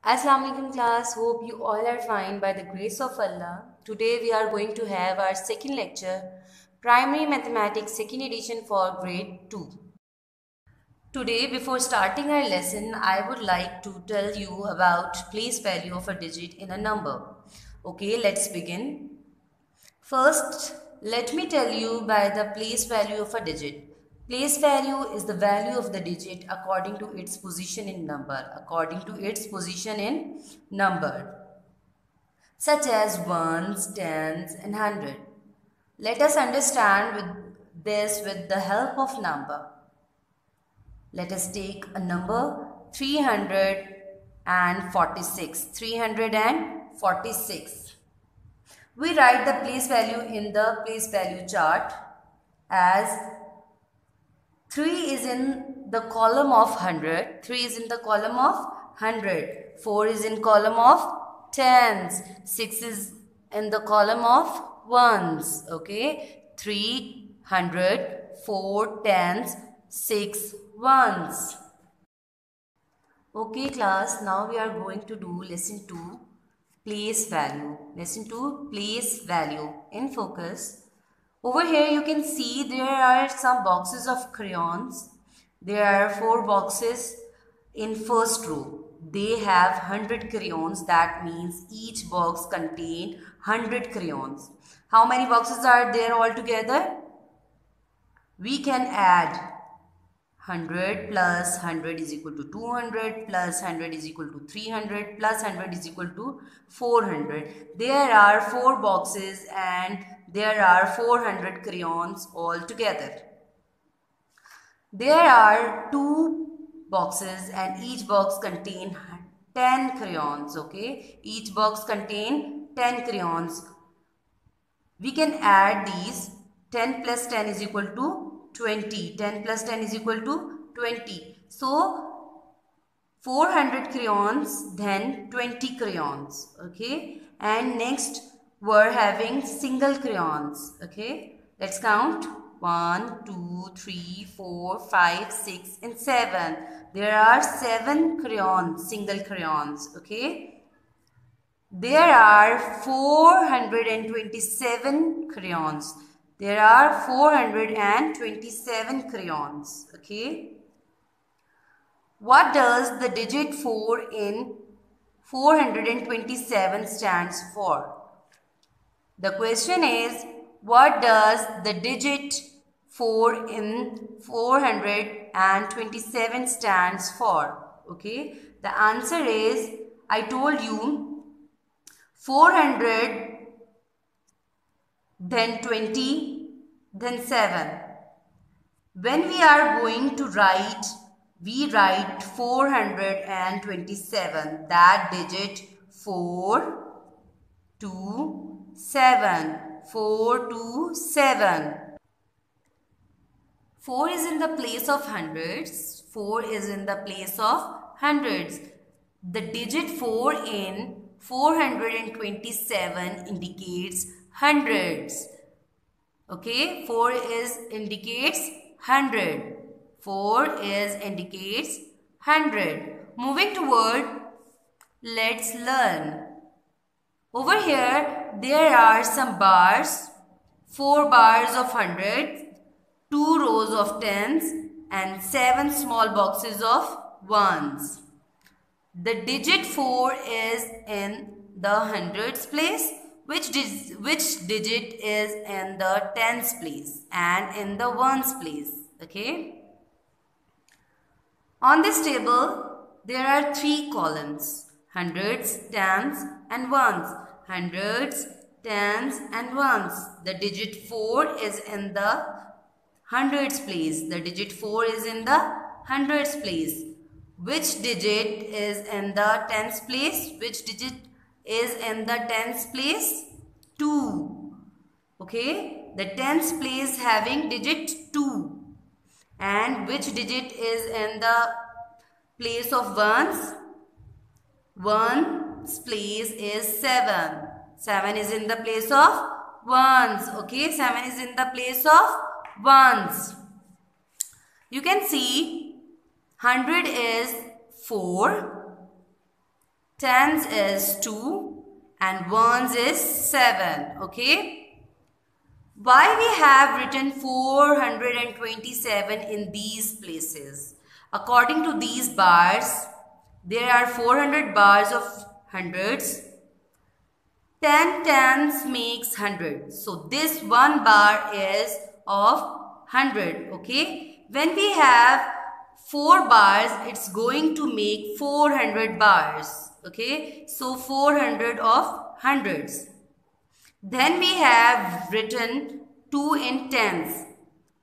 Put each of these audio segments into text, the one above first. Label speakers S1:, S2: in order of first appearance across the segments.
S1: Assalamu alaikum class, hope you all are fine by the grace of Allah. Today we are going to have our second lecture, Primary Mathematics second edition for grade 2. Today before starting our lesson, I would like to tell you about place value of a digit in a number. Okay, let's begin. First, let me tell you by the place value of a digit. Place value is the value of the digit according to its position in number. According to its position in number, such as ones, tens, and hundred. Let us understand this with the help of number. Let us take a number 346. 346. We write the place value in the place value chart as 3 is in the column of 100, 3 is in the column of 100, 4 is in column of tens, 6 is in the column of ones, okay, 300, 4 tens, 6 ones. Okay class, now we are going to do lesson 2, place value. Lesson 2, place value. In focus. Over here you can see there are some boxes of crayons. There are 4 boxes in first row. They have 100 crayons. That means each box contains 100 crayons. How many boxes are there altogether? We can add 100 plus 100 is equal to 200 plus 100 is equal to 300 plus 100 is equal to 400. There are 4 boxes and there are 400 crayons all together. There are 2 boxes and each box contain 10 crayons, okay? Each box contain 10 crayons. We can add these. 10 plus 10 is equal to 20. 10 plus 10 is equal to 20. So, 400 crayons, then 20 crayons, okay? And next, we're having single crayons, okay? Let's count. 1, 2, 3, 4, 5, 6 and 7. There are 7 crayons, single crayons, okay? There are 427 crayons. There are 427 crayons, okay? What does the digit 4 in 427 stands for? The question is, what does the digit 4 in 427 stands for? Okay, the answer is, I told you, 400, then 20, then 7. When we are going to write, we write 427. That digit 4 to 7. 4 to 7. 4 is in the place of hundreds. 4 is in the place of hundreds. The digit 4 in 427 indicates hundreds. Okay, 4 is indicates 100. 4 is indicates 100. Moving toward, let's learn. Over here, there are some bars. 4 bars of 100, 2 rows of tens and 7 small boxes of ones. The digit 4 is in the hundreds place. Which digit is in the tens place and in the ones place? Okay. On this table, there are 3 columns. Hundreds, tens and ones. Hundreds, tens and ones. The digit 4 is in the hundreds place. The digit 4 is in the hundreds place. Which digit is in the tens place? Which digit is in the tens place? 2. Okay. The tens place having digit 2. And which digit is in the place of ones? Ones place is 7. 7 is in the place of ones. Okay. 7 is in the place of ones. You can see 100 is 4, tens is 2 and ones is 7. Okay. Why we have written 427 in these places? According to these bars, there are 400 bars of hundreds. 10 tens makes 100. So this one bar is of 100. Okay. When we have 4 bars, it's going to make 400 bars. Okay. So 400 of hundreds. Then we have written 2 in tens.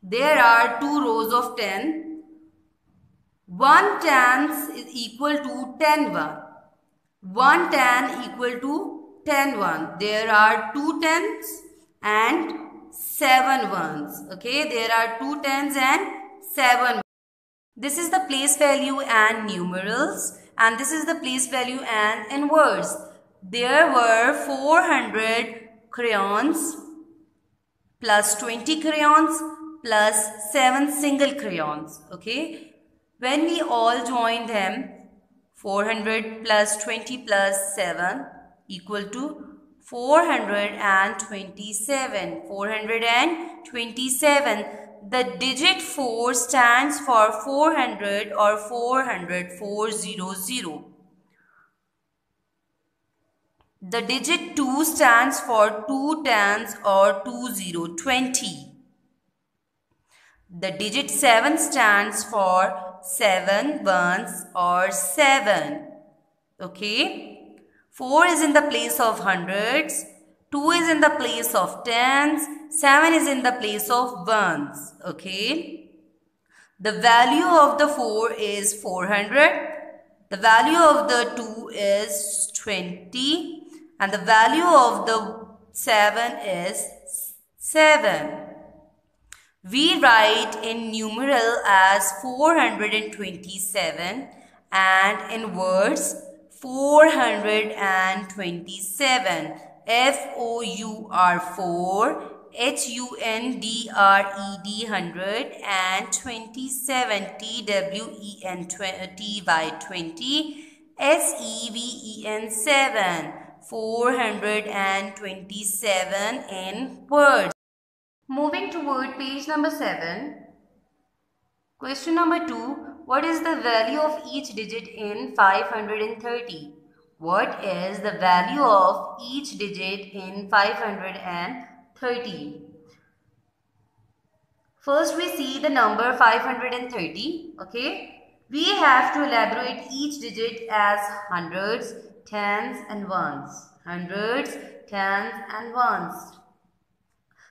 S1: There are 2 rows of 10. 1 tens is equal to 10 1. 1 ten equal to 10 1. There are 2 tens and 7 ones. Okay, there are 2 tens and 7. This is the place value and numerals, and this is the place value and in words. There were 400 crayons plus 20 crayons plus 7 single crayons. Okay, when we all join them, 400 plus 20 plus 7 equal to 427. 427. The digit 4 stands for 400 or 400, 400. The digit 2 stands for 2 tens or 20. The digit 7 stands for 7 ones or 7. Okay. 4 is in the place of hundreds. 2 is in the place of tens. 7 is in the place of ones. Okay. The value of the 4 is 400. The value of the 2 is 20. And the value of the 7 is 7. We write in numeral as 427 and in words 427. F-O-U-R 4, H-U-N-D-R-E-D 100 and 27 T-W-E-N-T-Y 20 S-E-V-E-N 7. 427 in words. Moving toward page number 7. Question number 2. What is the value of each digit in 530? What is the value of each digit in 530? First we see the number 530. Okay. We have to elaborate each digit as hundreds, tens and ones. Hundreds, tens and ones.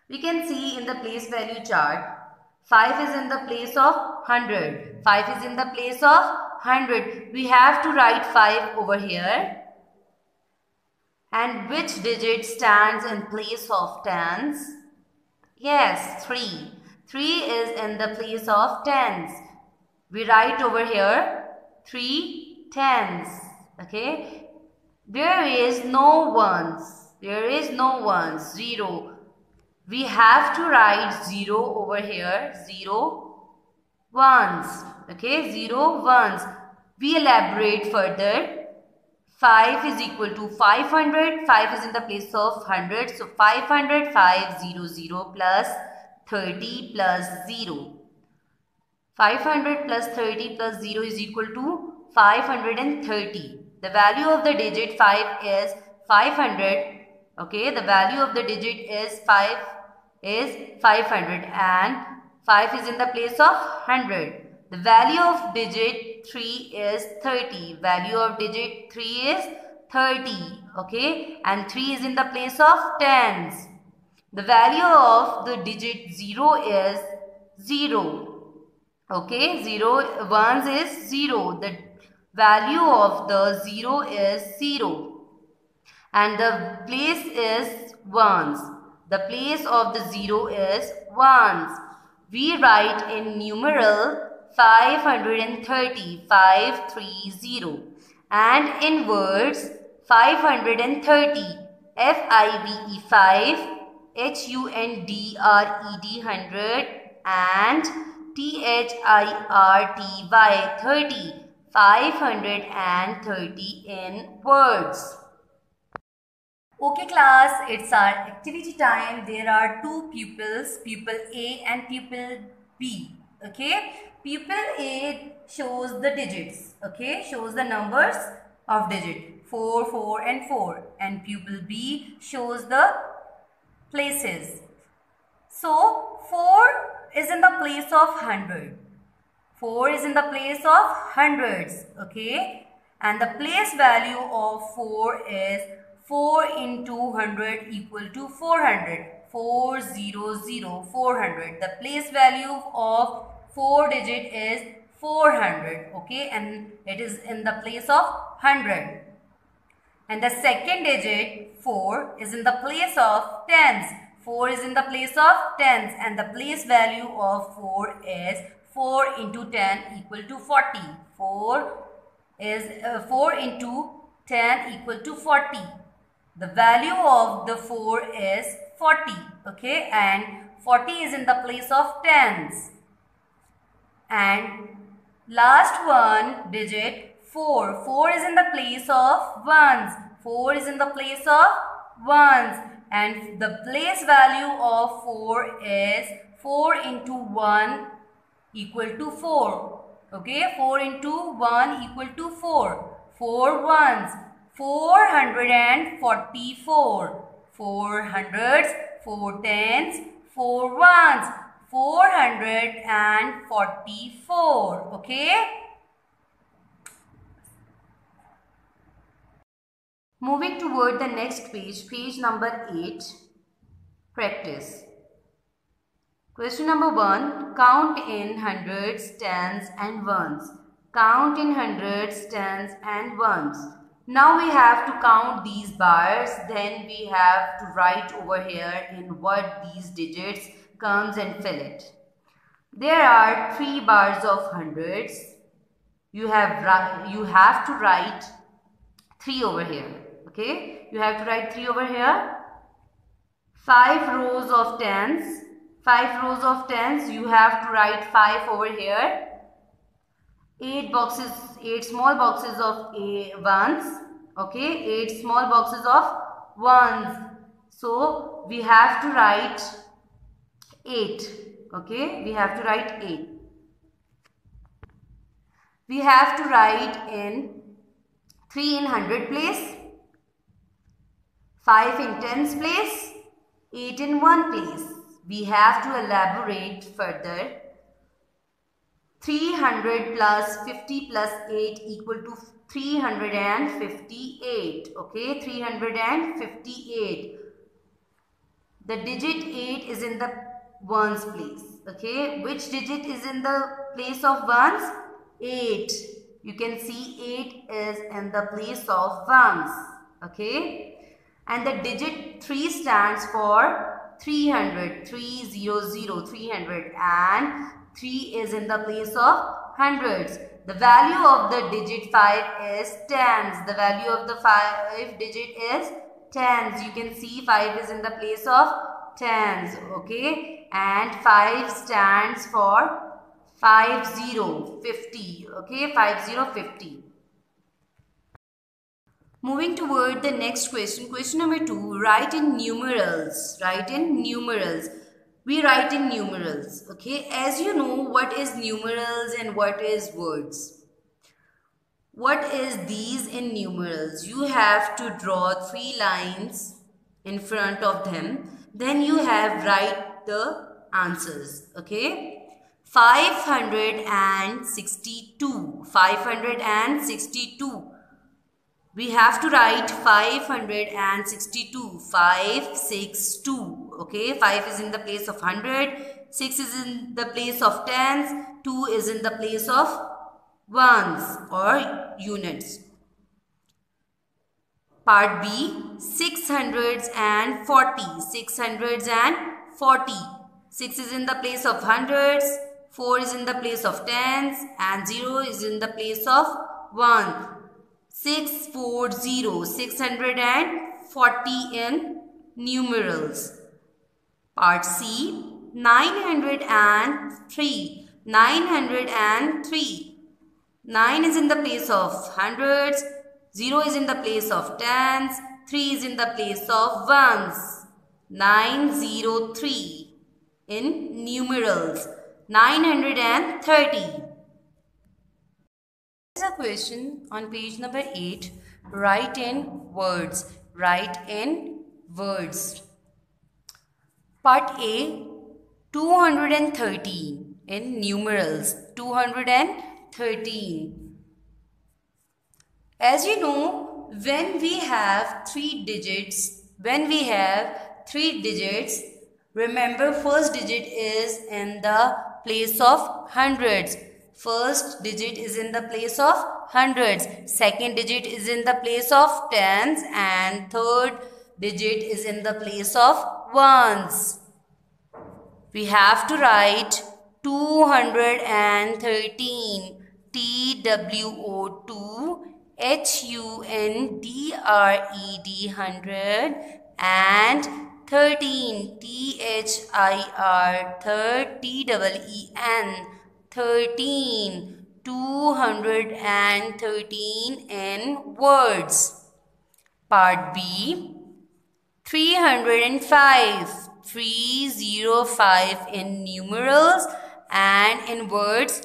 S1: We can see in the place value chart, 5 is in the place of 100. 5 is in the place of 100. We have to write 5 over here. And which digit stands in place of tens? Yes, 3. 3 is in the place of tens. We write over here 3 tens. Okay. There is no ones. There is no ones. 0. We have to write 0 over here. 0 ones. Okay. 0 ones. We elaborate further. 5 is equal to 500. 5 is in the place of 100. So 500, 500 plus 30 plus 0. 500 plus 30 plus 0 is equal to 530. The value of the digit 5 is 500. Okay, the value of the digit is 500 and 5 is in the place of 100. The value of digit 3 is 30. Value of digit 3 is 30. Okay, and 3 is in the place of tens. The value of the digit 0 is 0. Okay, 0 ones is 0. The value of the 0 is 0. And the place is ones. The place of the 0 is ones. We write in numeral 530. 530. And in words 530. F-I-V-E 5. H-U-N-D-R-E-D 100 and T-H-I-R-T-Y 30. 530 in words. Okay class, it's our activity time. There are two pupils, pupil A and pupil B. Okay, pupil A shows the digits, okay, shows the numbers of digit 4, 4 and 4, and pupil B shows the places. So 4 is in the place of 100. 4 is in the place of hundreds, okay, and the place value of 4 is 4 into 100 equal to 400. 400, 400. The place value of 4 digit is 400, okay, and it is in the place of 100. And the second digit 4 is in the place of tens. 4 is in the place of tens, and the place value of 4 is 4 into 10 equal to 40. 4 into 10 equal to 40. The value of the 4 is 40, okay, and 40 is in the place of tens. And last one digit 4. 4 is in the place of ones. 4 is in the place of ones, and the place value of 4 is 4 into 1 equal to 4. Okay, 4 into 1 equal to 4. 4 ones, 444. 4 hundreds, 4 tens, 4 ones, 444. Okay. Moving toward the next page, page number 8. Practice. Question number 1. Count in hundreds, tens and ones. Count in hundreds, tens and ones. Now we have to count these bars. Then we have to write over here in what these digits comes and fill it. There are 3 bars of hundreds. You have to write 3 over here. Okay, you have to write 3 over here. 5 rows of tens. 5 rows of tens, you have to write 5 over here. 8 small boxes of ones. Okay, 8 small boxes of ones. So we have to write 8. Okay, we have to write 8. We have to write in 3 in 100 place, 5 in tens place, 8 in 1 place. We have to elaborate further. 300 plus 50 plus 8 equal to 358. Okay, 358. The digit 8 is in the ones place. Okay, which digit is in the place of ones? 8. You can see 8 is in the place of ones. Okay, and the digit 3 stands for 300, 300, 300, and 3 is in the place of hundreds. The value of the digit 5 is tens. The value of the 5 digit is tens. You can see 5 is in the place of tens. Okay, and 5 stands for 50. Okay, 50. Moving toward the next question, question number 2, write in numerals. Write in numerals. We write in numerals. Okay, as you know, what is numerals and what is words? What is these in numerals? You have to draw 3 lines in front of them. Then you have write the answers. Okay, 562. 562. We have to write 562, 562, okay, 5 is in the place of 100, 6 is in the place of tens, 2 is in the place of ones or units. Part B, 640, 640, 6 is in the place of hundreds, 4 is in the place of tens, and 0 is in the place of 1. 640, 640 in numerals. Part C, 903, 903. 9 is in the place of hundreds, 0 is in the place of tens, 3 is in the place of ones. 903 in numerals. 930. There is a question on page number 8. Write in words. Write in words. Part A, 213 in numerals. 213. As you know, when we have three digits, remember first digit is in the place of hundreds. First digit is in the place of hundreds. Second digit is in the place of tens, and third digit is in the place of ones. We have to write 213, TWO2, HUNDRED 100, and 13, THIR third, TEEN 13, 213 in words. Part B, 305, 305 in numerals, and in words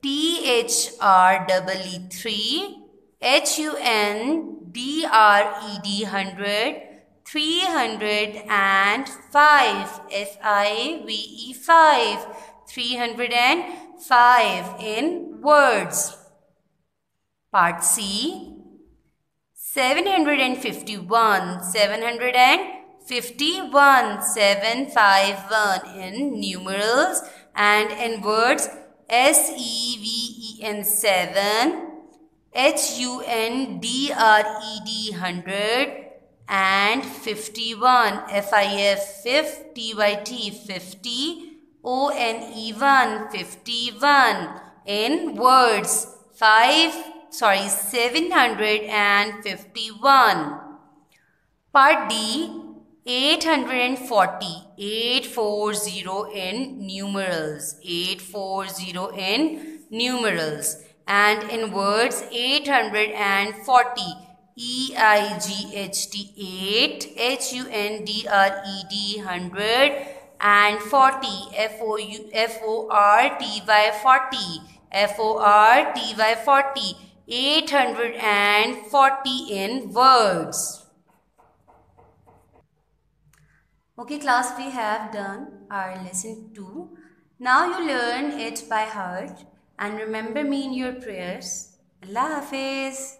S1: THREE 3, HUNDRED 100, 305, FIVE 5, 305 in words. Part C, 751, 751 in numerals, and in words SEVEN 7, HUNDRED 100, and 51, FIF TYT 50, ONE 51 in words 751. Part D, 840, 840 in numerals, 840 in numerals, and in words 840, EIGHT 8, HUNDRED 100, and 40, FORTY 40, 840 in words. Okay class, we have done our lesson 2. Now you learn it by heart and remember me in your prayers. Allah Hafiz.